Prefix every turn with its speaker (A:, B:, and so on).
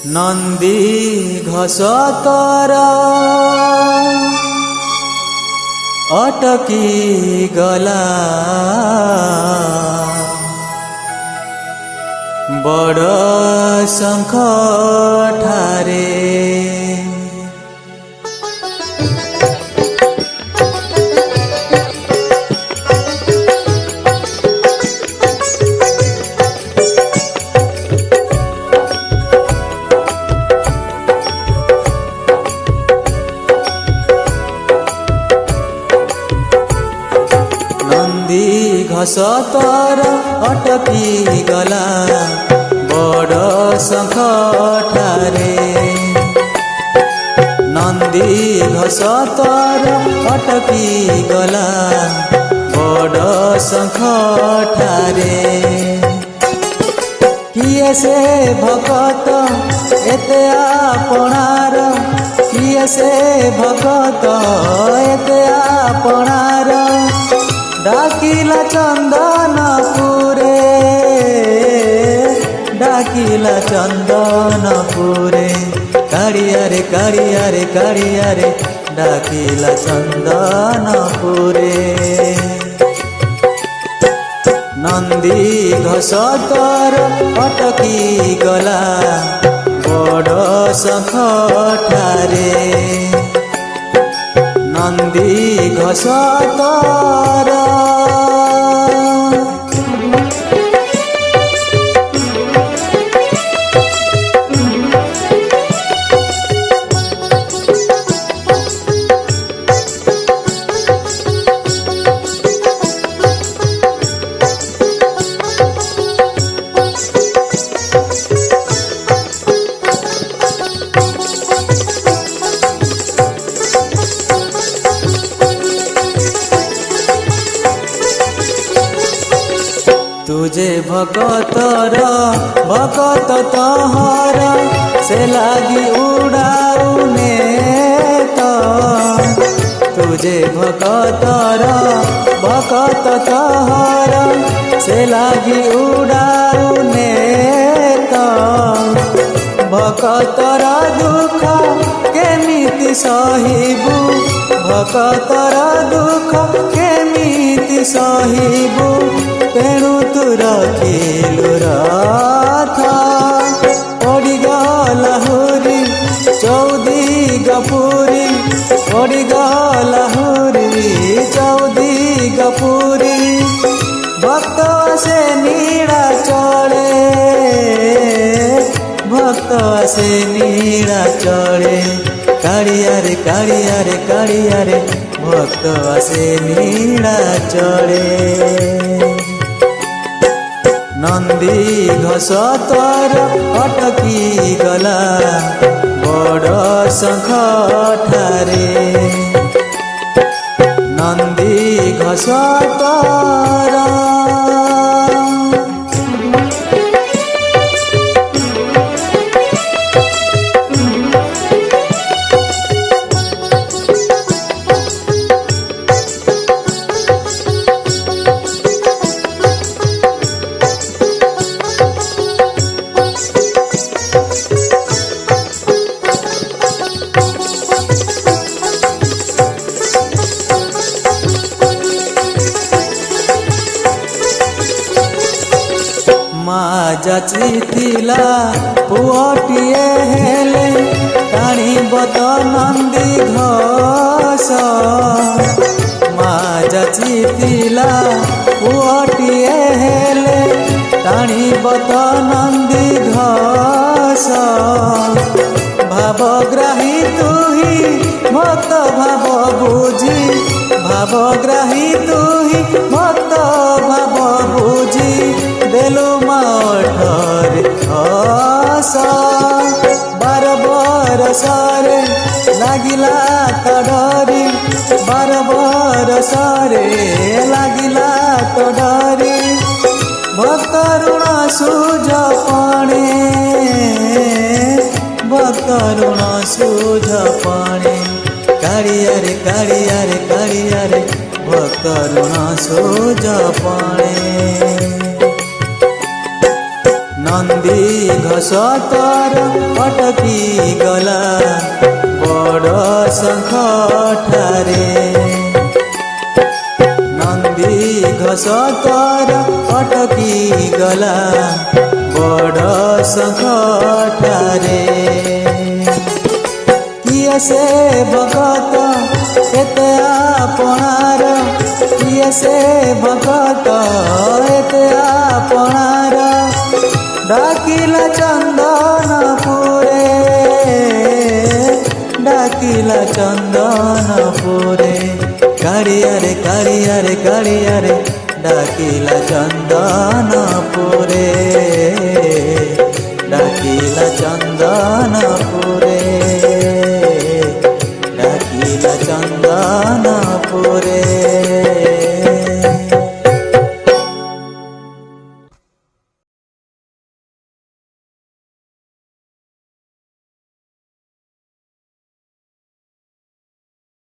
A: नंदी घस तर अटकी गला बड़ शंख ठारे घस तर अटकी गला बड़ शंख ठारे नंदी घस तर अटकी गला बड़ शंख ठारे किए से भगत एते आपणार किए से भगत एते आपणार डाकिला चंदनपुरे डाकिला चंदनपुरे काड़िया रे काड़िया रे काड़िया रे डाकिला चंदनपुरे नंदी घस तर अटकी गला बड़ शंख ठारे नंदी घस तर तुझे भगतर भगत तोहर से लागी उड़ाउने तो तुझे भगतर भगत तोहर से लागी उड़ाउने तो भगतर दुख केमिति सहिबु भगतर दुख केमिति सहिबु तेणु तू रखिलु रथ पड़ीगला हुरी चौदी गपुरी पड़ीगला हुरी चौदी गपुरी भक्त से नीड़ा चढ़े भक्त से नीड़ा चढ़े काड़िया रे काड़िया रे काड़िया रे भक्त से नीड़ा चढ़े नंदी घस तर अटकी गला बड़ शंख ठारे नंदी घस तर जाचिथिला पुअटिए हेले टाणीब तो नंदी घस माँ जाचिथिला पुअटिए हेले टाणीब तो नंदी घस भावग्राही तुही भक्त भाव बुझी भावग्राही तुही भक्त भाव बुझी देलु मठर हस बार बरसरे लागिला तो डरी बार बरसरे लागिला तो डरी भक्त ऋण सूझ पाणे भक्त ऋण सूझ पाणे काड़िया रे काड़िया रे काड़िया रे भक्त ऋण सूझ पाणे नंदी घोष तोर अटकी गला बड़ शंख ठारे नंदी घोष तोर अटकी गला बड़ शंख ठारे किए से भगत एते आपणार किए से भगत एते आपणार डाकिला चंदनपुरे डाकिला चंदनपुरे काड़िया रे काड़िया रे काड़िया रे डाकिला चंदनपुरे डाकिला चंदनपुरे डाकिला चंदनपुरे।